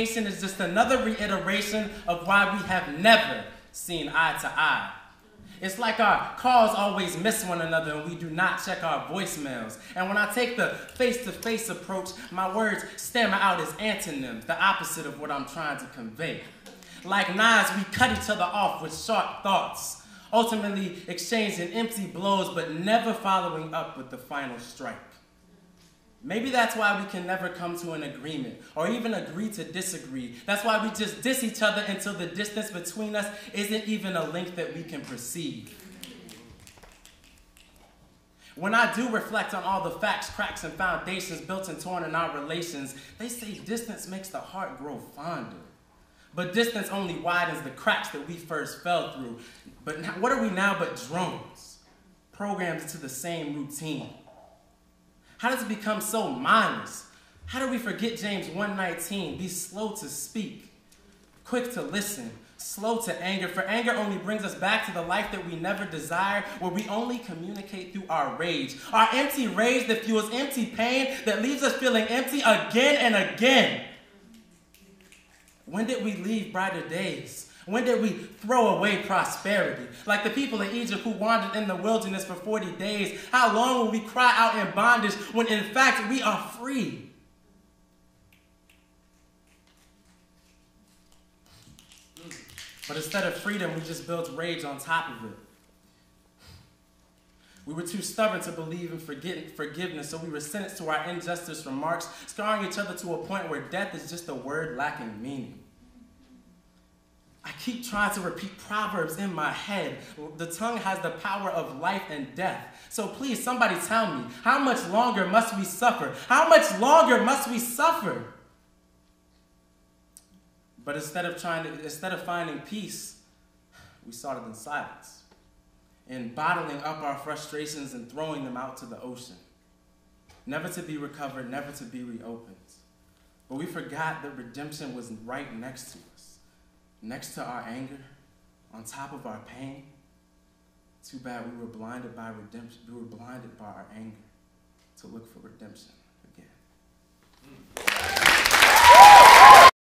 communication is just another reiteration of why we have never seen eye to eye. It's like our calls always miss one another and we do not check our voicemails. And when I take the face-to-face approach, my words stammer out as antonyms, the opposite of what I'm trying to convey. Like knives, we cut each other off with sharp thoughts, ultimately exchanging empty blows but never following up with the final strike. Maybe that's why we can never come to an agreement or even agree to disagree. That's why we just diss each other until the distance between us isn't even a length that we can perceive. When I do reflect on all the facts, cracks, and foundations built and torn in our relations, they say distance makes the heart grow fonder. But distance only widens the cracks that we first fell through. But now, what are we now but drones, programmed into the same routine? How does it become so mindless? How do we forget James 1:19? Be slow to speak, quick to listen, slow to anger. For anger only brings us back to the life that we never desired, where we only communicate through our rage. Our empty rage that fuels empty pain, that leaves us feeling empty again and again. When did we leave brighter days? When did we throw away prosperity? Like the people in Egypt who wandered in the wilderness for 40 days. How long will we cry out in bondage when in fact we are free? But instead of freedom, we just built rage on top of it. We were too stubborn to believe in forgiveness, so we were sentenced to our injustice remarks, scarring each other to a point where death is just a word lacking meaning. I keep trying to repeat proverbs in my head. The tongue has the power of life and death. So please, somebody tell me, how much longer must we suffer? How much longer must we suffer? But instead of finding peace, we sought it in silence, in bottling up our frustrations and throwing them out to the ocean, never to be recovered, never to be reopened. But we forgot that redemption was right next to us. Next to our anger, on top of our pain. Too bad we were blinded by redemption. We were blinded by our anger to look for redemption.